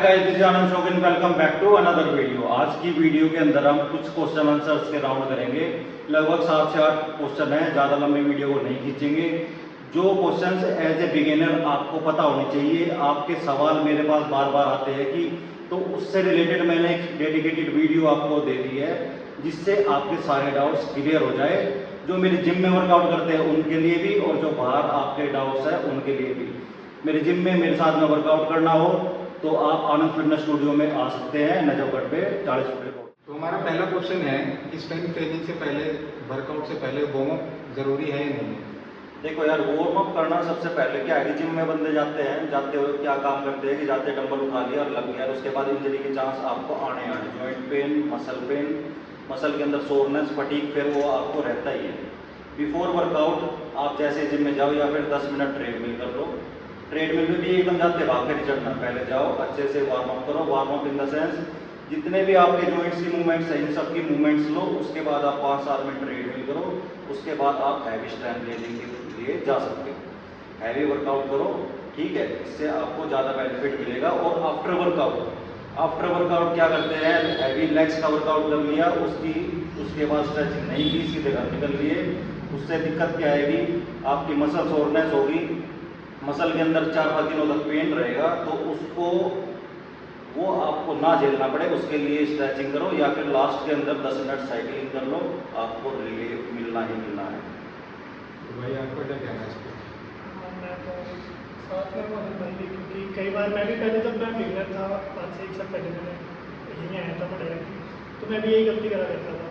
Guys, this is Anand Shogin. Welcome back to another video. आज की video के अंदर हम कुछ क्वेश्चन आंसर्स के राउंड करेंगे। लगभग 7 से 8 क्वेश्चन है, ज़्यादा लंबी वीडियो को नहीं खींचेंगे। जो क्वेश्चंस एज ए बिगिनर आपको पता होने चाहिए, आपके सवाल मेरे पास बार बार आते हैं कि, तो उससे रिलेटेड मैंने एक डेडिकेटेड वीडियो आपको दे दी है, जिससे आपके सारे डाउट्स क्लियर हो जाए। जो मेरे जिम में वर्कआउट करते हैं उनके लिए भी, और जो बाहर आपके डाउट्स हैं उनके लिए भी। मेरे जिम में मेरे साथ में वर्कआउट करना हो तो आप आनंद फिटनेस स्टूडियो में आ सकते हैं, नजफगढ़ पे 40 फुट। तो हमारा पहला क्वेश्चन है कि स्ट्रेंथ ट्रेनिंग से पहले, वर्कआउट से पहले वार्म अप जरूरी है या नहीं है? देखो यार, वार्म अप करना सबसे पहले क्या है कि जिम में बंदे जाते हैं, जाते हुए क्या काम करते हैं कि जाते डंबल उठा लिया और लग गया, और उसके बाद इंजरी के चांस आपको आने जॉइंट पेन, मसल के अंदर सोरनेस, फटीग, फिर वो आपको रहता ही है। बिफोर वर्कआउट आप जैसे जिम में जाओ या फिर 10 मिनट ट्रेडमिल कर लो। ट्रेडमिल में भी एकदम जाते भाग के नहीं चढ़ना, पहले जाओ अच्छे से वार्म अप करो। Warm up in the sense जितने भी आपके जॉइंट्स की मूवमेंट्स हैं इन सब की मूवमेंट्स लो। उसके बाद आप 5-7 मिनट ट्रेडमिल करो। उसके बाद आप हैवी स्ट्रेंथ ट्रेनिंग के लिए जा सकते हो। हैवी वर्कआउट करो, ठीक है, इससे आपको ज़्यादा बेनिफिट मिलेगा। और आफ्टर वर्कआउट क्या करते हैं, हैवी लेग्स का वर्कआउट कर लिया, उसके बाद स्ट्रेचिंग नहीं की, सीधे घर निकल लिए। उससे दिक्कत क्या आएगी, आपकी मसल सोरनेस होगी, मसल के अंदर 4-5 दिनों तक पेन रहेगा। तो उसको वो आपको ना झेलना पड़े, उसके लिए स्ट्रेचिंग करो या फिर लास्ट के अंदर 10 मिनट साइकिलिंग कर लो, आपको रिलीफ मिलना ही मिलना है। तो भाई आपका क्या कहना है इस पर? मैं तो साथ में मदद भाई भी, क्योंकि कई बार मैं भी पहले, जब मैं बिगनर था 5 से 1 साल पहले, मैंने यहीं आया था मैं डायरेक्ट, तो मैं भी यही गलती करा करता था।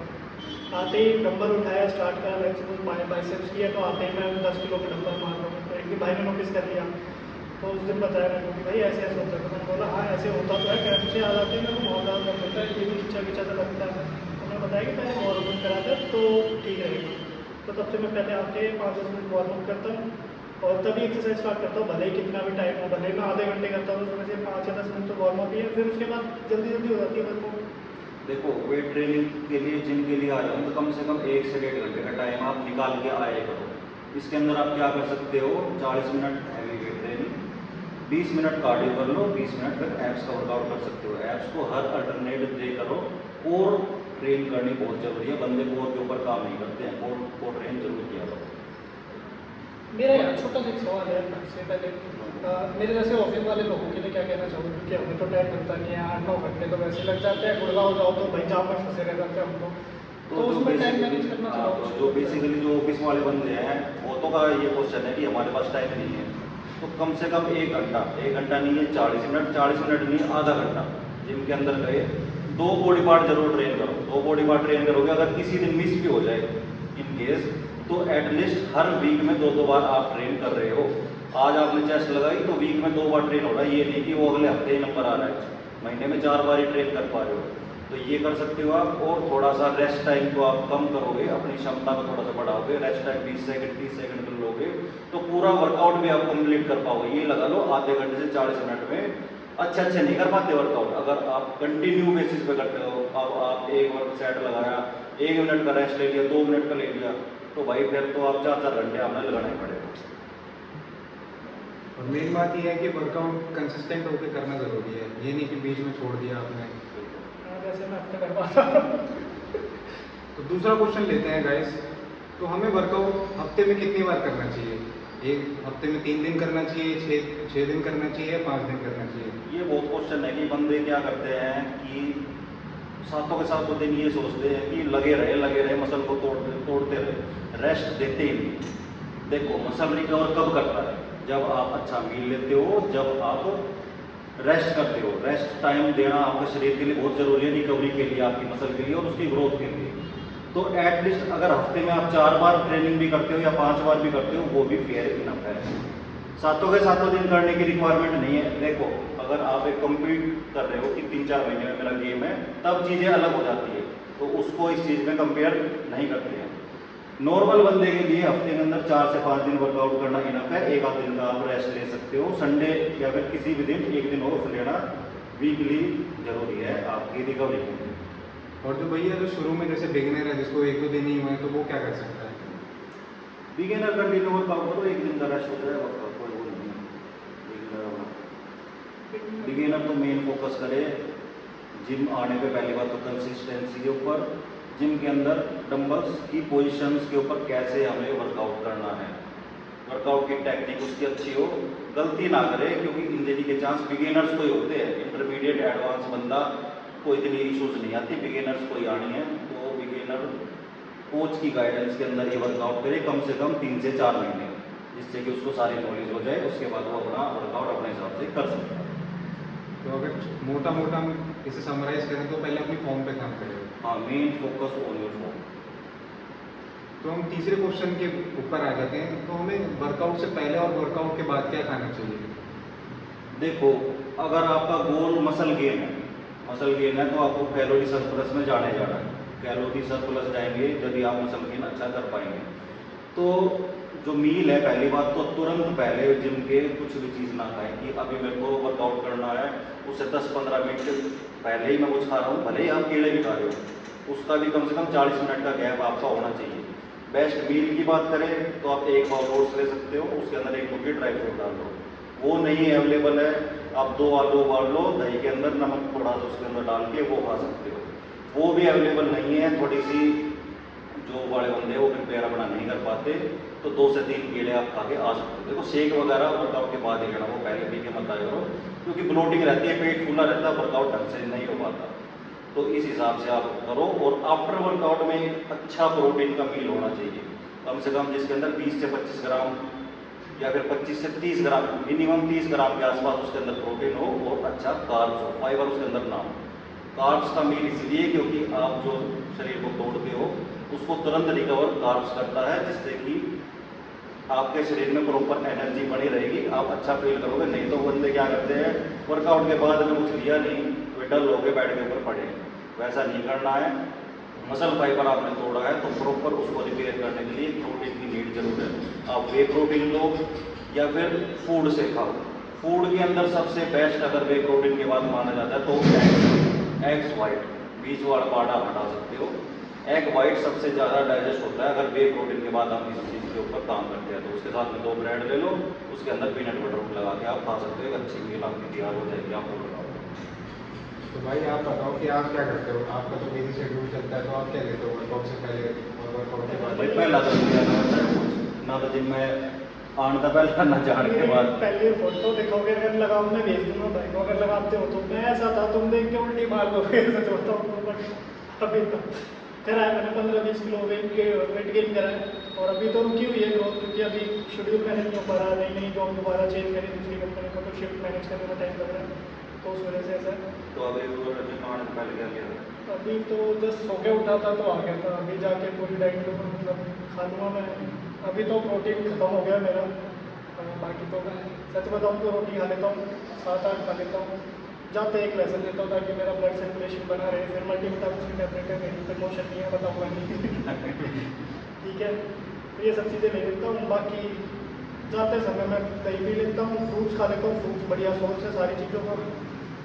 आते ही डंबल उठाया, स्टार्ट करा, लेग्स बाइसेप्स किया, तो आते ही मैं 10 किलो का डंबल मार रहा हूँ। तो एक दिन भाई ने नोटिस कर लिया, तो उस दिन बताया मेरे को कि भाई ऐसे ऐसे होता है। तो मैंने बोला हाँ ऐसे होता तो है, कैंप से आ जाते हैं, मेरे को बहुत ज़्यादा दर्द होता है, ये भी खिंचा सा लगता है। तो उन्होंने बताया कि पहले वार्म अप करा कर तो ठीक रहेगा। तो तब से मैं पहले आके 5-10 मिनट वार्म अप करता हूँ, और तभी एक्सरसाइज स्टार्ट करता हूँ। भले ही कितना भी टाइम हो, भले ही मैं आधे घंटे करता हूँ, उसमें से 5 या 10 मिनट तो वार्म अप ही है, फिर उसके बाद जल्दी जल्दी हो जाती है वर्कआउट। देखो, वेट ट्रेनिंग के लिए, जिम के लिए आ रहे हो तो कम से कम 1 से 1.5 घंटे का टाइम आप निकाल के आए करो। इसके अंदर आप क्या कर सकते हो, 40 minute heavy weight training, 20 minute cardio कर लो, 20 मिनट फिर एब्स का वर्कआउट कर सकते हो। एब्स को हर अल्टरनेट डे करो। कोर ट्रेन करनी बहुत जरूरी है, बंदे कोर के ऊपर काम नहीं करते हैं, कोर को ट्रेन जरूर किया करो। मेरा यार छोटा सा एक सवाल है से पहले, मेरे जैसे ऑफिस वाले लोगों के लिए क्या कहना चाहोगे? क्योंकि हमें तो टाइम मिलता नहीं है, 8-9 घंटे तो वैसे लग जाते हैं, गुड़गांव जाओ तो भाई जहाँ पर फंसे रह जाते हैं हमको, तो उसमें टाइम मैनेज करना चाहोगे? जो बेसिकली जो ऑफिस वाले बंदे हैं, वो तो का ये क्वेश्चन है कि हमारे पास टाइम नहीं है, तो कम से कम 1 घंटा नहीं है, 40 मिनट, 40 मिनट नहीं, आधा घंटा जिम के अंदर गए, 2 बॉडी पार्ट जरूर ट्रेन करो। 2 बॉडी पार्ट ट्रेन करोगे, अगर किसी दिन मिस भी हो जाए इन केस, तो एटलीस्ट हर वीक में 2-2 बार आप ट्रेन कर रहे हो। आज आपने चेस्ट लगाई तो वीक में 2 बार ट्रेन हो रहा है, ये नहीं कि वो अगले हफ्ते ही नंबर आ रहा है, महीने में 4 बार ही ट्रेन कर पा रहे हो। तो ये कर सकते हो आप। और थोड़ा सा रेस्ट टाइम को आप कम करोगे, अपनी क्षमता को थोड़ा सा बढ़ाओगे, रेस्ट टाइम 20 सेकंड 30 सेकंड कर लोगे, तो पूरा वर्कआउट भी आप कंप्लीट कर पाओगे। ये लगा लो आधे घंटे से 40 मिनट में अच्छे नहीं कर पाते वर्कआउट। अगर आप कंटिन्यू बेसिस पे करते हो, अब आप एक वर्क सेट लगाया, 1 मिनट का रेस्ट ले लिया, 2 मिनट का ले लिया, तो भाई फिर तो आप 4-4 घंटे आपने लगाना ही पड़ेगा। और मेन बात यह है कि वर्कआउट कंसिस्टेंट होकर करना ज़रूरी है, ये नहीं कि बीच में छोड़ दिया आपने। जैसे मैं हफ्ते कर पाता हूँ। तो दूसरा क्वेश्चन लेते हैं गाइस। तो हमें वर्कआउट हफ्ते में कितनी बार करना चाहिए? एक हफ्ते में 3 दिन करना चाहिए, 6 दिन करना चाहिए, या 5 दिन करना चाहिए? ये बहुत क्वेश्चन है कि बंदे क्या करते हैं कि सातों के सातों दिन ये सोचते हैं कि लगे रहे, मसल को तोड़ते रहे, रेस्ट देते ही नहीं। देखो, मसल रिकवर कब करता है, जब आप अच्छा मील लेते हो, जब आप रेस्ट करते हो। रेस्ट टाइम देना आपके शरीर के लिए बहुत ज़रूरी है, रिकवरी के लिए, आपकी मसल के लिए और उसकी ग्रोथ के लिए। तो एटलीस्ट अगर हफ्ते में आप 4 बार ट्रेनिंग भी करते हो या 5 बार भी करते हो, वो भी फेयर इनफ है। सातों के सातों दिन करने की रिक्वायरमेंट नहीं है। देखो, अगर आप एक कम्पीट कर रहे हो कि 3-4 महीने में मेरा गेम है, तब चीज़ें अलग हो जाती है, तो उसको इस चीज़ में कंपेयर नहीं करते हैं। नॉर्मल बंदे के लिए हफ्ते के अंदर 4 से 5 दिन वर्कआउट करना इनफ है। 1 आध दिन का आप रेस्ट ले सकते हो, संडे या फिर किसी भी दिन 1 दिन ऑफ लेना वीकली जरूरी है आपकी रिकवरी के लिए। और जो भैया जो शुरू में जैसे बिगिनर है, जिसको 1-2 दिन ही हुए, तो वो क्या कर सकता है? बिगिनर कंटिन्यू वर्कआउट करो, 1 दिन का रेस्ट हो जाए, वर्कआउट कोई वो नहीं है बिगिनर होना। बिगिनर तो मेन फोकस करे जिम आने पे पहली बात तो कंसिस्टेंसी के ऊपर, जिम के अंदर डंबल्स की पोजीशंस के ऊपर कैसे हमें वर्कआउट करना है, वर्कआउट की टेक्निक उसकी अच्छी हो, गलती ना करे क्योंकि इंजरी के चांस बिगिनर्स को ही होते हैं। इंटरमीडिएट एडवांस बंदा को इतनी इशूज़ नहीं आती, बिगिनर्स को ही आनी है। तो बिगिनर कोच की गाइडेंस के अंदर ये वर्कआउट करे कम से कम 3 से 4 महीने, जिससे कि उसको सारी नॉलेज हो जाए, उसके बाद वो अपना वर्कआउट अपने हिसाब से कर सकता है। तो अगर मोटा मोटा हम इसे समराइज करें तो पहले अपनी फॉर्म पे काम करें। हाँ, main focus on your form. तो हम तीसरे क्वेश्चन के ऊपर आ जाते हैं। तो हमें वर्कआउट से पहले और वर्कआउट के बाद क्या खाना चाहिए? देखो, अगर आपका गोल मसल गेन है तो आपको कैलोरी सरप्लस में जाना है। कैलोरी सरप्लस जाएंगे जब आप मसल गेन अच्छा कर पाएंगे। तो जो मील है, पहली बात तो तुरंत पहले जिम के कुछ भी चीज़ ना खाएं कि अभी मेरे को वर्कआउट करना है, उससे 10-15 मिनट पहले ही मैं कुछ खा रहा हूँ, भले ही आप केले भी खा रहे हो, उसका भी कम से कम 40 मिनट का गैप आपका होना चाहिए। बेस्ट मील की बात करें तो आप 1 पाव ओट्स ले सकते हो, उसके अंदर 1 मुट्ठी ड्राई फ्रूट डाल दो। वो नहीं अवेलेबल है, आप 2 आलू उबाल लो, दही के अंदर नमक थोड़ा सा उसके अंदर डाल के वो खा सकते हो। वो भी अवेलेबल नहीं है, थोड़ी सी जो बड़े बंदे वो प्रिपेयर अपना नहीं कर पाते, तो 2 से 3 केले आप खा के आ सकते हो। देखो, शेक वगैरह वर्कआउट के बाद ही लेना, वो पहले पी के मत आया करो, क्योंकि ब्लोटिंग रहती है, पेट फूला रहता है, वर्कआउट ढंग से नहीं हो पाता। तो इस हिसाब से आप करो। और आफ्टर वर्कआउट में अच्छा प्रोटीन का मील होना चाहिए, कम से कम जिसके अंदर 20 से 25 ग्राम या फिर 25 से 30 ग्राम, मिनिमम 30 ग्राम के आसपास उसके अंदर प्रोटीन हो और अच्छा कार्ब्स हो, फाइबर उसके अंदर ना हो। कार्ब्स का मील इसलिए क्योंकि आप जो शरीर को तोड़ते हो उसको तुरंत रिकवर कार्ब्स करता है, जिससे कि आपके शरीर में प्रॉपर एनर्जी बनी रहेगी, आप अच्छा फील करोगे। नहीं तो बंदे क्या करते हैं, वर्कआउट के बाद में कुछ लिया नहीं, वे डल होकर बेड के ऊपर पड़े। वैसा नहीं करना है। मसल फाइबर आपने तोड़ा है तो प्रॉपर उसको रिपेयर करने के लिए प्रोटीन की नीड जरूर है। आप वे प्रोटीन लो या फिर फूड से खाओ। फूड के अंदर सबसे बेस्ट अगर वे प्रोटीन के बाद माना जाता है तो एग्स वाइट, बीच वाला पार्ट आप हटा सकते हो। एग वाइट सबसे ज़्यादा डाइजेस्ट होता है अगर वे प्रोटीन के बाद आप किसी चीज़ के ऊपर काम करते हैं। तो उसके साथ में 2 ब्रेड ले लो, उसके अंदर पीनट बटर लगा के आप खा सकते हो, एक अच्छी मील आपकी तैयार हो जाएगी। आप बताओ। तो भाई आप बताओ कि आप क्या करते हो? आपका तो बिजी शेड्यूल चलता है, तो आप क्या लेते हो वर्कआउट से पहले और वर्कआउट के बाद? भाई पहला तो ना तो जिम में आने का पहले ना जाने के बाद। पहले फोटो दिखाओगे, अगर लगाओ मैं भेज दूंगा भाई को, अगर लगाते हो तो। मैं ऐसा था, तुम देख के उल्टी मार दोगे, सच बताऊँ तो। अभी तो करा है मैंने 15-20 किलो वेट गेन करा है, और अभी तो रुकी हुई है ग्रोथ, क्योंकि अभी शेड्यूल मैनेज नहीं हो पा रहा, नई जॉब दोबारा चेंज करी दूसरी कंपनी को, तो शिफ्ट मैनेज करने में टाइम लग रहा है, तो उस वजह से ऐसा है। तो अभी जिम आने से पहले क्या किया था? अभी तो जस्ट सो के उठा था तो आ गया था, अभी जाके पूरी डाइट लूँगा, मतलब खा लूँगा मैं। अभी तो प्रोटीन खत्म हो गया मेरा, बाकी तो मैं सच बताऊँ तो रोटी खा लेता हूँ, 7-8 खा लेता हूँ, जाते एक लेसन लेता हूँ ताकि मेरा ब्लड सर्कुलेशन बना रहे। फिर मल्टीविटामिन की टैबलेट है मेरी, फिर मोशन नहीं है, बताऊँगा नहीं। ठीक है, तो ये सब चीज़ें ले लेता हूँ। बाकी जाते समय मैं दही भी लेता हूँ, फ्रूट्स खा लेता हूँ, फ्रूट्स बढ़िया सोर्स है सारी चीज़ों का।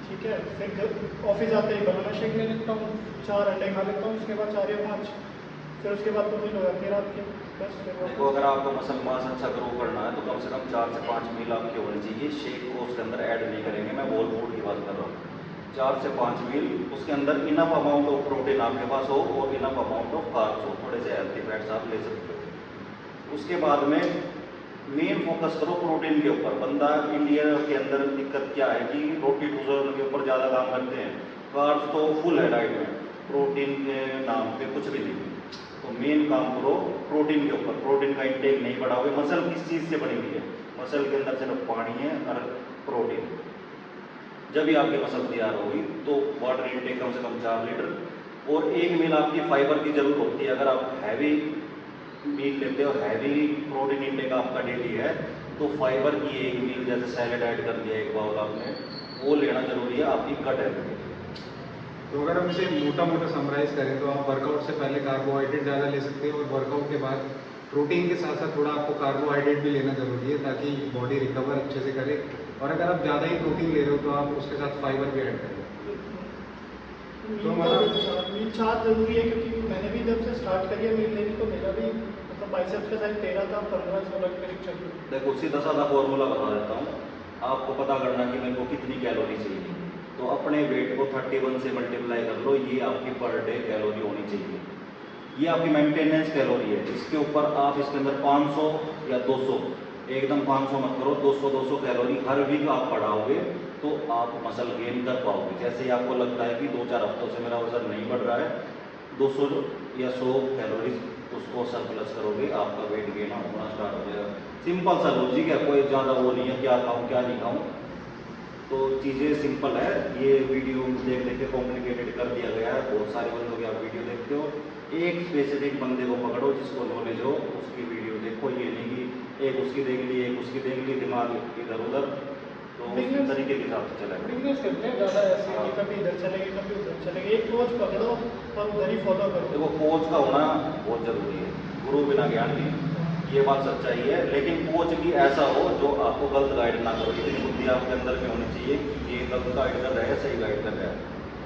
ठीक है, फिर ऑफिस जाते ही बनाना शेक ले लेता हूँ, 4 अंडे खा लेता हूँ, उसके बाद 4 या 5, फिर उसके बाद तो मील हो जाती है रात की, बस फिर देखो, अगर आपको मसल मास अच्छा ग्रो करना है तो कम से कम 4 से 5 मील आपकी होनी चाहिए। शेक को उसके अंदर ऐड नहीं करेंगे, मैं होल फूड की बात कर रहा हूँ। 4 से 5 मील, उसके अंदर इनफ अमाउंट ऑफ प्रोटीन आपके पास हो और इनफ अमाउंट ऑफ कार्ब्स हो, थोड़े से हेल्थी फैट्स आप ले सकते हो। उसके बाद में मेन फोकस करो प्रोटीन के ऊपर। बंदा इंडिया के अंदर दिक्कत क्या है कि रोटी टूजन के ऊपर ज़्यादा काम करते हैं, कार्ब्स तो फुल है डाइट में, प्रोटीन के नाम पे कुछ भी नहीं। तो मेन काम करो प्रोटीन के ऊपर। प्रोटीन का इंटेक नहीं बढ़ाओगे। मसल किस चीज़ से बनी हुई है? मसल के अंदर सिर्फ पानी है और प्रोटीन। जब भी आपकी मसल तैयार होगी तो वाटर इंटेक कम से कम 4 लीटर, और 1 मील आपकी फाइबर की जरूरत होती है। अगर आप हैवी मील लेते हो, हैवी प्रोटीन इंटेक आपका डेली है, तो फाइबर की 1 मील, जैसे सैलेड ऐड कर दिया 1 बाउल आपने, वो लेना जरूरी है आपकी कट है। तो अगर हम इसे मोटा मोटा समराइज करें तो आप वर्कआउट से पहले कार्बोहाइड्रेट ज़्यादा ले सकते हो, और वर्कआउट के बाद प्रोटीन के साथ साथ थोड़ा आपको कार्बोहाइड्रेट भी लेना जरूरी है ताकि बॉडी रिकवर अच्छे से करे। और अगर आप ज़्यादा ही प्रोटीन ले रहे हो तो आप उसके साथ फाइबर भी ऐड करें। तो मील 4 जरूरी है, क्योंकि मैंने भी जब से स्टार्ट करी है मील लेनी, तो मेरा भी मतलब बाइसेप्स का साइज 13 था, 15-16 के करीब चल रहा है। देखो, सीधा साधा फॉर्मूला बता देता हूँ। आपको पता करना कि मेरे को कितनी कैलोरी चाहिए, तो अपने वेट को 31 से मल्टीप्लाई कर लो, ये आपकी पर डे कैलोरी होनी चाहिए। ये आपकी मेंटेनेंस कैलोरी है। इसके ऊपर आप इसके अंदर 500 या 200, एकदम 500 मत करो, 200 कैलोरी हर वीक आप बढ़ाओगे तो आप मसल गेन कर पाओगे। जैसे ही आपको लगता है कि 2-4 हफ्तों से मेरा वजन नहीं बढ़ रहा है, 200 या 100 कैलोरीज उसको सरप्लस करोगे, आपका वेट गेन होना स्टार्ट हो जाएगा। सिंपल सा लॉजिक है, कोई ज़्यादा वो नहीं है क्या खाऊं क्या नहीं खाऊं, तो चीज़ें सिंपल है। ये वीडियो देख देख के कॉम्प्लिकेटेड कर दिया गया है। बहुत सारे बंदों की आप वीडियो देखते हो, एक स्पेसिफिक बंदे को पकड़ो जिसको नॉलेज हो, उसकी वीडियो देखो। ये नहीं कि एक उसकी देख ली एक उसकी देख ली, दिमाग इधर उधर, तो उस तरीके के हिसाब से चलेगा। बिजनेस करते हैं ज़्यादा ऐसे कि कभी इधर चले गए कभी उधर चले गए, एक कोच पकड़ो और उधर ही फॉलो करो। देखो कोच का होना बहुत ज़रूरी है, गुरु बिना ज्ञान नहीं, ये बात सच्चाई है। लेकिन कोच भी ऐसा हो जो आपको गलत गाइड ना करो। इतनी बुद्धि आपके अंदर में होनी चाहिए कि ये गलत गाइड कर रहा है सही गाइड कर रहा है,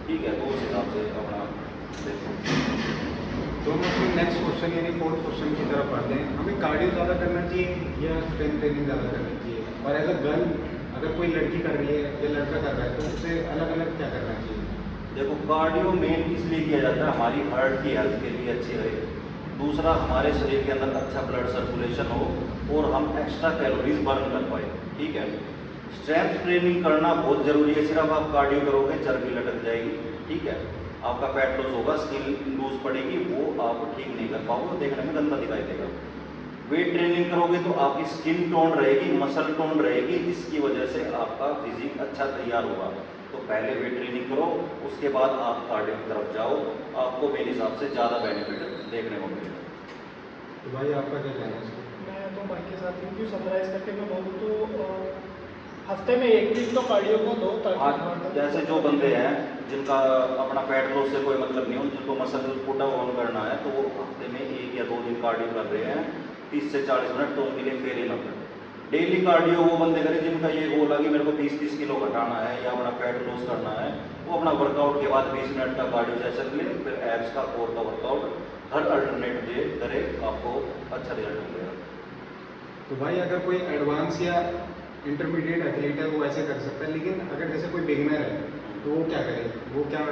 ठीक है, तो उस हिसाब से अपना देखो। तो हम अपने नेक्स्ट क्वेश्चन यानी 4th क्वेश्चन की तरफ बढ़ते हैं। हमें कार्डियो ज़्यादा करना चाहिए या स्ट्रेंथ ट्रेनिंग ज़्यादा करनी चाहिए? और एज अ गर्ल अगर कोई लड़की कर रही है या लड़का कर रहा है तो उससे अलग अलग क्या करना चाहिए? देखो कार्डियो मेन इसलिए किया जाता है हमारी हार्ट की हेल्थ के लिए अच्छी रहे, दूसरा हमारे शरीर के अंदर अच्छा ब्लड सर्कुलेशन हो और हम एक्स्ट्रा कैलोरीज बर्न कर पाए, ठीक है। स्ट्रेंथ ट्रेनिंग करना बहुत ज़रूरी है। सिर्फ आप कार्डियो करोगे चर्बी लटक जाएगी, ठीक है, आपका फैट लॉस होगा, स्किन लूज पड़ेगी, वो आप ठीक नहीं कर पाओगे, देखने में गंदा दिखाई देगा। वेट ट्रेनिंग करोगे तो आपकी स्किन टोन रहेगी, मसल टोन रहेगी, जिसकी वजह से आपका फिजिक अच्छा तैयार होगा। तो पहले वेट ट्रेनिंग करो, उसके बाद आप कार्डियो की तरफ जाओ, आपको मेरे हिसाब से ज़्यादा बेनिफिट देखने को मिलेगा। तो भाई आपका क्या कहना है इसको? मैं तो भाई के साथ हूँ कि समराइज करके मैं बोलूँ तो हफ्ते में एक दिन तो कार्डियो को दो ताकि हाँ, जैसे जो बंदे हैं जिनका अपना फैट लॉस से कोई मतलब नहीं हो, जिनको मसल पुट ऑन करना है, तो वो हफ्ते में 1 या 2 दिन कार्डियो कर रहे हैं 30 से 40 मिनट, तो उनके लिए फेयर इनफ है। डेली कार्डियो वो बंदे करें जिनका ये गोल है कि मेरे को 20-30 किलो घटाना है या अपना फैट लॉस करना है, वो अपना वर्कआउट के बाद 20 मिनट का कार्डियो सेशन ले, फिर एब्स का कोर का वर्कआउट हर अल्टरनेट डे करे, आपको अच्छा रिजल्ट मिलेगा। तो भाई अगर कोई एडवांस या इंटरमीडिएट एथलीट है वो ऐसे कर सकता है, लेकिन अगर जैसे कोई बिगिनर है तो वो क्या करे? वो क्या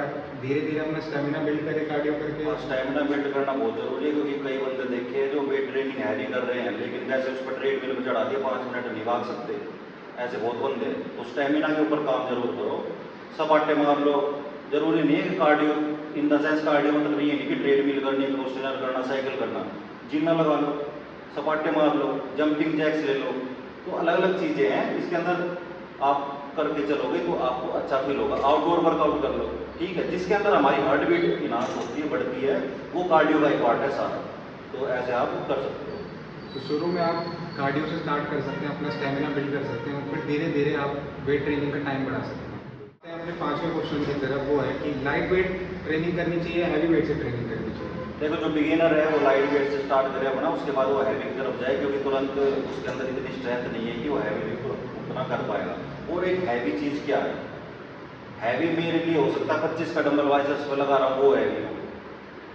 धीरे धीरे अपना स्टेमिना बिल्ड करे कार्डियो करके? और स्टैमिना बिल्ड करना बहुत जरूरी है, क्योंकि कई बंदे देखे हैं जो वेट ट्रेनिंग हैवी कर रहे हैं, लेकिन जैसे उस पर ट्रेडमिल पर चढ़ा दिया 5 मिनट नहीं भाग सकते, ऐसे बहुत बंदे हैं। तो स्टैमिना के ऊपर काम जरूर करो, सपाटे मार लो। जरूरी नहीं है कि cardio in the sense cardio मतलब ये नहीं कि ट्रेडमिल करनी, क्रॉस ट्रेनर करना, साइकिल करना, जिम लगा लो, सपाटे मार लो, जंपिंग जैक्स ले लो, तो अलग अलग चीज़ें हैं। इसके अंदर आप करके चलोगे तो आपको अच्छा फील होगा। आउटडोर वर्कआउट कर लो, ठीक है, जिसके अंदर हमारी हार्ट बीट इनहांस होती है, बढ़ती है, वो कार्डियो का एक पार्ट है सारा, तो ऐसे आप कर सकते हो। तो शुरू में आप कार्डियो से स्टार्ट कर सकते हैं, अपना स्टेमिना बिल्ड कर सकते हैं, और फिर धीरे धीरे आप वेट ट्रेनिंग का टाइम बढ़ा सकते हैं। अपने 5वें क्वेश्चन की तरफ, वो है कि लाइट वेट ट्रेनिंग करनी चाहिए, हैवी वेट से ट्रेनिंग करनी चाहिए? देखो जो बिगिनर है वो लाइट वेट से स्टार्ट करे अपना, उसके बाद वो हैवी की तरफ जाए, क्योंकि तुरंत उसके अंदर इतनी स्ट्रेंथ नहीं है कि वो हैवी को उतना कर पाएगा। और एक हैवी चीज़ क्या है, हैवी मेरे लिए हो सकता है 25 का डंबल बाइसेप्स पे लगा रहा हूँ वो हैवी हो,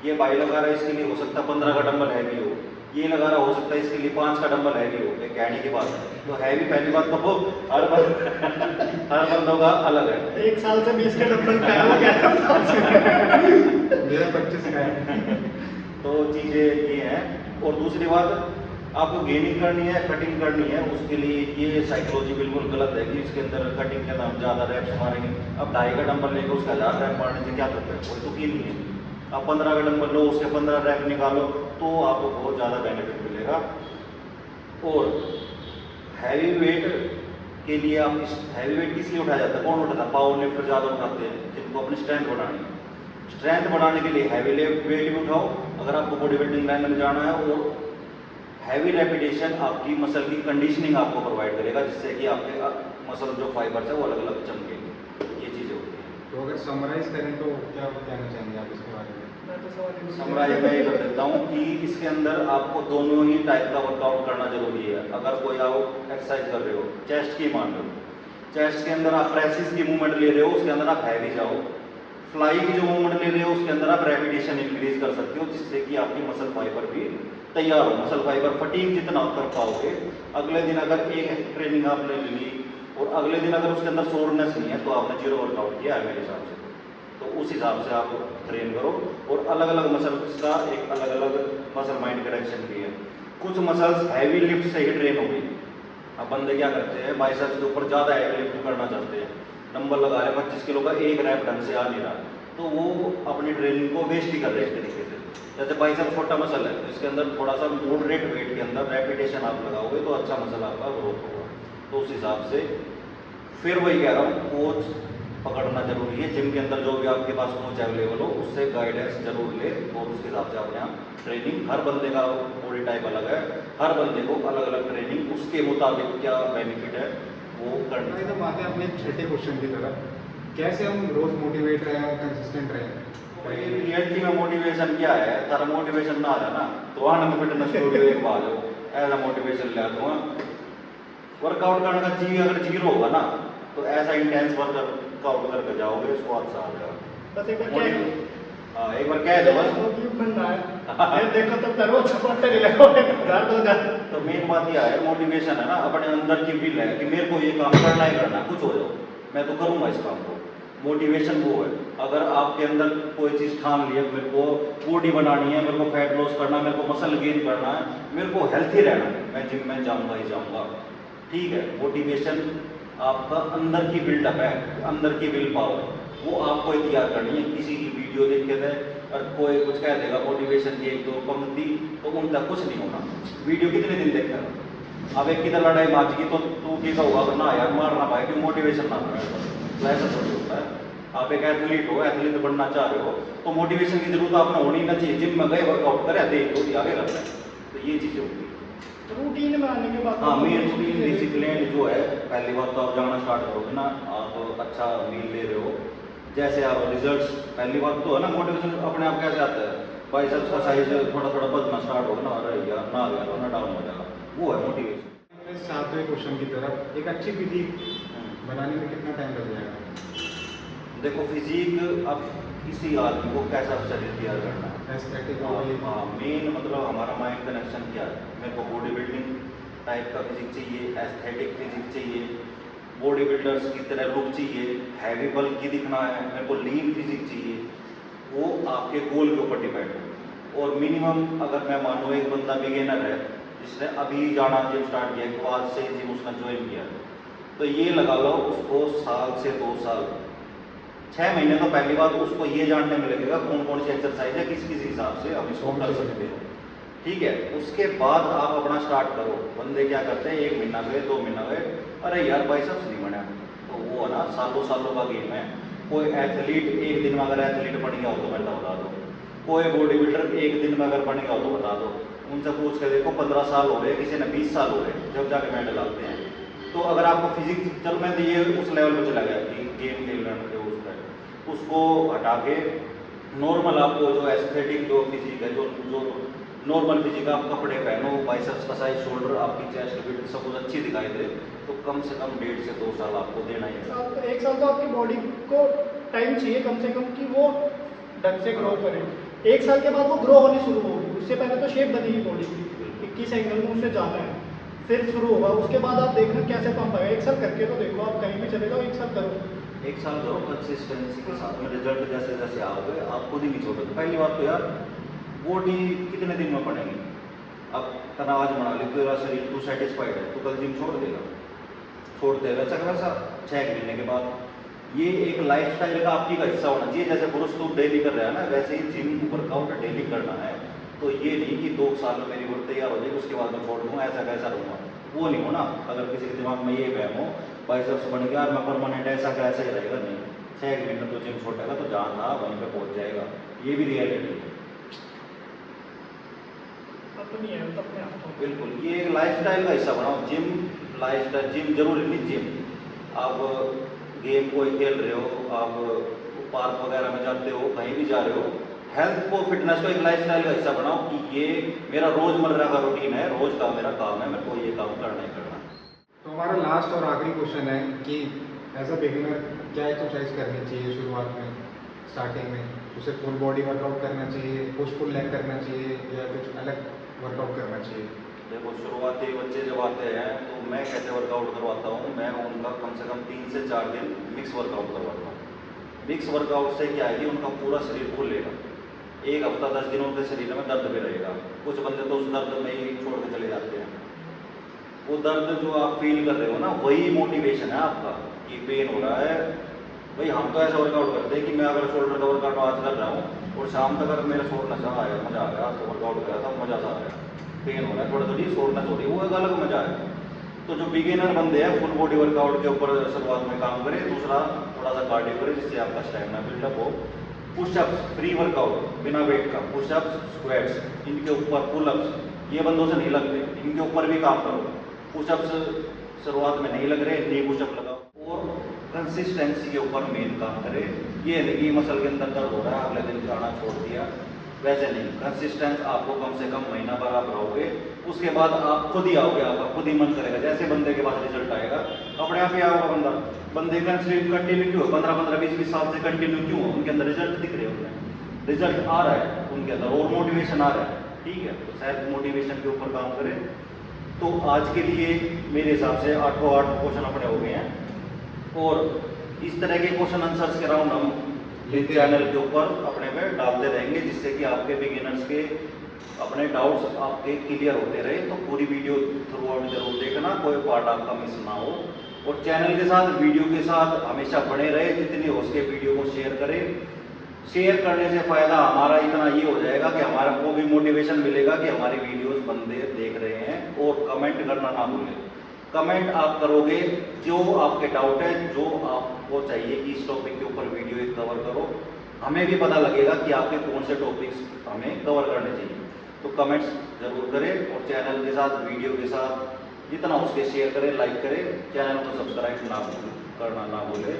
ये बाई लगा रहा है इसके लिए हो सकता है 15 का डंबल हैवी हो, ये लगा रहा हो सकता है इसके लिए 5 का डंबल हैवी हो। एक कहने की बात है, तो हैवी पहली बात तो वो हर बंदों का अलग है। 1 साल से 20 के डंबल पे है वो क्या मेरा 25 का है। तो चीज़ें ये हैं। और दूसरी बात, आपको गेनिंग करनी है, कटिंग करनी है, उसके लिए ये साइकोलॉजी बिल्कुल गलत है कि इसके अंदर कटिंग के अंदर हम ज़्यादा रैप्स मारेंगे। अब 2.5 का डंबल लेकर उसका 1000 रैप मारने से क्या करते हैं, कोई तो की नहीं है। आप 15 का डंबल लो, उसके 15 रैप निकालो, तो आपको बहुत ज़्यादा बेनिफिट मिलेगा। और हैवी वेट के लिए आप हैवी वेट किस लिए उठाया जाता है, कौन उठाता है? पावर लिफ्टर ज़्यादा उठाते हैं जिनको अपनी स्ट्रेंथ बढ़ानी है। स्ट्रेंथ बढ़ाने के लिए हैवी वेट भी उठाओ अगर आपको बॉडी बिल्डिंग लाइन में जाना है, और हैवी रेपिटेशन आपकी मसल की कंडीशनिंग आपको प्रोवाइड करेगा, जिससे कि आपके मसल जो फाइबर्स है वो अलग अलग चमकेंगे। ये चीज़ें होती हैं। तो अगर समराइज करें तो क्या कहना चाहेंगे आप इसके बारे में? मैं तो सवाल समराइज मैं ये कर देता हूँ कि इसके अंदर आपको दोनों ही टाइप का वर्कआउट करना जरूरी है। अगर कोई आप एक्सरसाइज कर रहे हो, चेस्ट की मान लो, चेस्ट के अंदर आप प्रेसिस की मूवमेंट ले रहे हो, उसके अंदर आप हैवी जाओ। फ्लाई की जो मूवमेंट ले रहे हो उसके अंदर आप रेपिटेशन इंक्रीज कर सकते हो, जिससे कि आपकी मसल फाइबर भी तैयार हो। मसल फाइबर फटीग जितना आप कर पाओगे, अगले दिन अगर एक ट्रेनिंग आपने ली और अगले दिन अगर उसके अंदर सोरनेस नहीं है तो आपने जीरो वर्कआउट किया है मेरे हिसाब से। तो उस हिसाब से आप ट्रेन करो। और अलग अलग मसल्स का एक अलग अलग मसल माइंड कनेक्शन भी है। कुछ मसल्स हैवी लिफ्ट से ही ट्रेन होगी। अब बंदे क्या करते हैं, बाइसेप्स के ऊपर ज़्यादा हैवी लिफ्ट करना चाहते हैं, डंबल लगा रहे 25 किलो का, एक रैप ढंग से आ नहीं रहा, तो वो अपनी ट्रेनिंग को वेस्ट ही कर रहे हैं एक तरीके से। जैसे बाइसेप्स छोटा मसल है तो इसके अंदर थोड़ा सा मॉडरेट वेट के अंदर रेपिटेशन आप लगाओगे तो अच्छा मसल आपका ग्रोथ होगा। तो उस हिसाब से फिर वही कह रहा हूँ, कोच पकड़ना जरूरी है। जिम के अंदर जो भी आपके पास कोच अवेलेबल हो उससे गाइडेंस जरूर ले और उसके हिसाब से अपने आप ट्रेनिंग, हर बंदे का बॉडी टाइप अलग है, हर बंदे को अलग अलग ट्रेनिंग उसके मुताबिक क्या बेनिफिट है वो करना एकदम चाहिए। आते हैं अपने छठे क्वेश्चन की तरफ, कैसे हम रोज मोटिवेट रहें और कंसिस्टेंट रहें? रियलिटी में मोटिवेशन क्या है, तारा मोटिवेशन ना आ रहा ना तो वहाँ नंबर फिटनेस स्टूडियो एक बार हो ऐसा मोटिवेशन ले दूँगा। वर्कआउट करने का अगर जीरो होगा ना तो ऐसा इंटेंस वर्कआउट करके जाओगे उसको अच्छा आ जाएगा। बस एक बार क्या है, हाँ एक बार कह दो बस। मोटिव बन रहा है ये देखो तब करो सपोर्ट कर लो 1000-2000। तो मेन बात यह है, मोटिवेशन है ना, अपने अंदर की विल है कि मेरे को ये काम करना ही करना, कुछ हो जाओ मैं तो करूँगा इस काम को। मोटिवेशन वो है। अगर आपके अंदर कोई चीज़ ठान लिया, मेरे को बॉडी बनानी है, मेरे को फैट लॉस करना है, मेरे को मसल गेन करना है, मेरे को हेल्थी रहना है, मैं जिम में जाऊँगा ही जाऊँगा, ठीक है। मोटिवेशन आपका अंदर की बिल्डअप है, अंदर की विल पावर, वो आपको ही तैयार करनी है। किसी की वीडियो देख के दे और कोई कुछ कह देगा मोटिवेशन की एक दो पंक्ति तो उन तक कुछ नहीं होना। वीडियो कितने दिन देखेगा, अब एक किधर लड़ाई मार की तो तू की होगा ना यार मारना भाई क्यों, मोटिवेशन ना करेगा तो ऐसा थोड़ी होता है। आप एक एथलीट हो, एथलीट बनना चाह रहे हो तो मोटिवेशन की जरूरत आपने होनी ना चाहिए। जिम में गए वर्कआउट करे दे तो आगे करना है, तो ये चीज़ें होती है। रूटीन में आने के बाद हाँ मेन रूटीन डिसिप्लिन जो है, पहली बात तो आप जाना स्टार्ट करोगे ना, आप अच्छा मील ले रहे हो, जैसे आप रिजल्ट्स, पहली बात तो है ना मोटिवेशन अपने आप कैसे आता है, बाइसेप्स का साइज थोड़ा थोड़ा बढ़ना स्टार्ट होगा ना, अरे यार ना गया तो ना डाउन हो जाएगा, वो है मोटिवेशन। अपने सातवें क्वेश्चन की तरफ, एक अच्छी फिजिक बनाने में कितना टाइम लग जाएगा? देखो फिजिक, अब किसी आदमी को कैसा शरीर तैयार करना है, एस्थेटिक बॉडी। मेन मतलब हमारा माइंड कनेक्शन क्या है, मेरे को बॉडी बिल्डिंग टाइप का फिजिक चाहिए, एस्थेटिक फिजिक चाहिए, बॉडी बिल्डर्स की तरह लुक चाहिए, हैवी बल्क की दिखना है, मेरे को लीन फिजिक चाहिए, वो आपके गोल के ऊपर डिपेंड है। और मिनिमम अगर मैं मानूँ एक बंदा बिगेनर है जिसने अभी जाना जिम स्टार्ट किया, तो आज से जिम उसने ज्वाइन किया, तो ये लगा लो उसको साल से 2 साल 6 महीने तो पहली बात उसको ये जानने में लगेगा कौन कौन सी एक्सरसाइज है किस किस हिसाब से हम इसको कर सकते हैं, ठीक है। उसके बाद आप अपना स्टार्ट करो। बंदे क्या करते हैं 1 महीना गए 2 महीना गए, अरे यार बाइसेप्स नहीं बना, तो वो है ना सालों सालों का गेम है। कोई एथलीट एक दिन में अगर एथलीट बन गया हो तो मैं बता दो, कोई बॉडी बिल्डर एक दिन में अगर बन गया हो तो बता दो, उनसे पूछ के देखो 15 साल हो रहे, किसी ने 20 साल हो रहे जब जाके मेडल आते हैं। तो अगर आपको फिजिक्स, चल मैं तो ये उस लेवल पर चला गया कि गेम खेलने के उस पर, उसको हटा के नॉर्मल आपको जो एस्थेटिक जो फिजिक है, जो नॉर्मल फिजिक, आप कपड़े पहनो, बाइसेप्स का साइज, शोल्डर, आपकी चेस्ट फिट सब कुछ अच्छी दिखाई दे, तो कम से कम 1.5 से 2 साल आपको देना ही है। 1 साल तो आपकी बॉडी को टाइम चाहिए कम से कम कि वो ढंग से ग्रो करे। 1 साल के बाद वो ग्रो होनी शुरू होगी, उससे पहले तो शेप बनेगी बॉडी की, 21 एंगल में उससे जाना है, फिर शुरू होगा। उसके बाद आप देखना कैसे पंप आएगा। 1 साल करके तो देखो, आप कहीं भी चले जाओ 1 साल करो, 1 साल करो कंसिस्टेंसी के साथ में, रिजल्ट जैसे जैसे आओगे आप खुद ही नहीं छोड़ोगे। तो पहली बात तो यार बॉडी कितने दिन में बनेगी, अब तना आज बना ली तेरा शरीर, तू सेटिस्फाइड है, तू कल जिम छोड़ देगा, छोड़ दे वैसा का वैसा 6 महीने के बाद। ये एक लाइफस्टाइल का आपकी का हिस्सा होना चाहिए। जैसे पुरुष तू डेली कर रहा है ना, वैसे ही जिम वर्कआउट डेली करना है। तो ये नहीं कि 2 साल में मेरी बॉडी तैयार हो जाएगी उसके बाद मैं छोड़ दूँगा, ऐसा कैसा रहूँगा, वो नहीं होना। अगर किसी के दिमाग में ये वहम हो बाइसेप्स बन गया और मैं परमानेंट ऐसा कैसा ही रहेगा, नहीं। 6 महीने तो जिम छोड़ेगा तो जहाँ था वहीं पे पहुँच जाएगा, ये भी रियलिटी है। अपनी है तो अपने आप को। बिल्कुल, ये एक लाइफस्टाइल का हिस्सा बनाओ। जिम लाइफस्टाइल, जिम जरूरी नहीं जिम, आप गेम कोई खेल रहे हो, आप पार्क वगैरह में जाते हो, कहीं भी जा रहे हो, हेल्थ को, फिटनेस को एक लाइफस्टाइल का हिस्सा बनाओ कि ये मेरा रोजमर्रा का रूटीन है, रोज का मेरा काम है, मेरे को ये काम करना ही करना। तो हमारा लास्ट और आखिरी क्वेश्चन है कि एज अ बिगिनर क्या एक्सरसाइज करनी चाहिए शुरुआत में, स्टार्टिंग में? उसे फुल बॉडी वर्कआउट करना चाहिए, पुश पुल लेग करना चाहिए, या कुछ अलग वर्कआउट करना चाहिए? देखो शुरुआती बच्चे जब आते हैं तो मैं कैसे वर्कआउट करवाता हूँ, मैं उनका कम से कम 3 से 4 दिन मिक्स वर्कआउट करवाता हूँ। मिक्स वर्कआउट से क्या है कि उनका पूरा शरीर खुल लेगा। एक हफ्ता 10 दिन उनके शरीर में दर्द भी रहेगा। कुछ बंदे तो उस दर्द में ही छोड़ के चले जाते हैं। वो दर्द जो आप फील कर रहे हो ना, वही मोटिवेशन है आपका कि पेन हो रहा है। भाई हम तो ऐसा वर्कआउट करते हैं कि मैं अगर शोल्डर का वर्कआउट आज कर रहा हूँ और शाम तक अगर मेरा शोल्डर नशा आया, मज़ा आ गया, आज तो वर्कआउट करा था मज़ा सा आ गया, पेन हो रहा है थोड़ा थोड़ी शोल्डर हो रही है, वो एक अलग मज़ा है। तो जो बिगिनर बंदे हैं फुल बॉडी वर्कआउट के ऊपर शुरुआत में काम करें। दूसरा थोड़ा सा कार्डियो करें जिससे आपका स्टैमिना बिल्डअप हो। पुशअप्स फ्री वर्कआउट बिना वेट का, पुशअप्स स्क्वाट्स, इनके ऊपर पुलअप्स, ये बंदों से नहीं लगते, इनके ऊपर भी काम करो। पुशअप्स शुरुआत में नहीं लग रहे, नी पुशअप लगाओ और कंसिस्टेंसी के ऊपर मेन काम करें। ये नहीं कि मसल के अंदर दर्द हो रहा है अगले दिन खाना छोड़ दिया, वैसे नहीं। कंसिस्टेंस आपको कम से कम महीना भर आप रहोगे, उसके बाद आप खुद ही आओगे, आपका खुद ही मन करेगा। जैसे बंदे के पास रिजल्ट आएगा अपने आप ही आओगा बंदे का कंटिन्यू क्यों 15-15, 20-20 साल से कंटिन्यू क्यों है? उनके अंदर रिजल्ट दिख रहे होते हैं, रिजल्ट आ रहा है उनके अंदर और मोटिवेशन आ रहा है। ठीक है, तो सेल्फ मोटिवेशन के ऊपर काम करें। तो आज के लिए मेरे हिसाब से 8 क्वेश्चन अपने हो गए हैं और इस तरह के क्वेश्चन आंसर्स के राउंड हम चैनल के ऊपर अपने पे डालते रहेंगे, जिससे कि आपके बिगिनर्स के अपने डाउट्स आपके क्लियर होते रहे। तो पूरी वीडियो थ्रू आउट जरूर देखना, कोई पार्ट आपका मिस ना हो। और चैनल के साथ वीडियो के साथ हमेशा बने रहे, जितनी हो सके वीडियो को शेयर करें। शेयर करने से फ़ायदा हमारा इतना ये हो जाएगा कि हमारा को भी मोटिवेशन मिलेगा कि हमारी वीडियोस बंदे देख रहे हैं। और कमेंट करना ना भूलें, कमेंट आप करोगे जो आपके डाउट है, जो आपको चाहिए कि इस टॉपिक के ऊपर वीडियो एक कवर करो, हमें भी पता लगेगा कि आपके कौन से टॉपिक्स हमें कवर करने चाहिए। तो कमेंट्स जरूर करें और चैनल के साथ वीडियो के साथ जितना हो सके शेयर करें, लाइक करें, चैनल को सब्सक्राइब करना ना भूलें।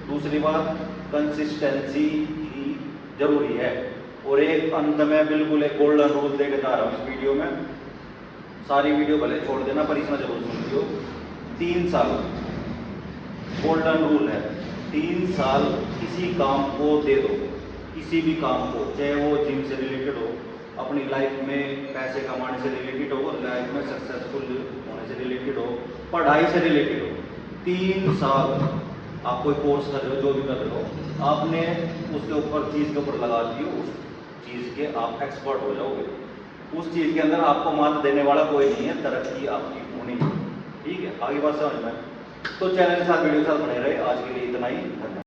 दूसरी बात, कंसिस्टेंसी ही जरूरी है। और एक अंत में बिल्कुल एक गोल्डन रूल देकर जा रहा हूँ इस वीडियो में, सारी वीडियो भले छोड़ देना पर इसमें जरूर सुन लियो। 3 साल गोल्डन रूल है, 3 साल किसी काम को दे दो, किसी भी काम को, चाहे वो जिम से रिलेटेड हो, अपनी लाइफ में पैसे कमाने से रिलेटेड हो, लाइफ में सक्सेसफुल होने से रिलेटेड हो, पढ़ाई से रिलेटेड हो। 3 साल आप कोई कोर्स कर रहे हो, जो भी कर रहे हो, आपने उसके ऊपर चीज़ के ऊपर लगा दिए, उस चीज़ के आप एक्सपर्ट हो जाओगे। उस चीज़ के अंदर आपको मात देने वाला कोई नहीं है, तरक्की आपकी होनी चाहिए। ठीक है, आगे बात समझ में। तो चैनल के साथ वीडियो के साथ बने रहे। आज के लिए इतना ही, धन्यवाद।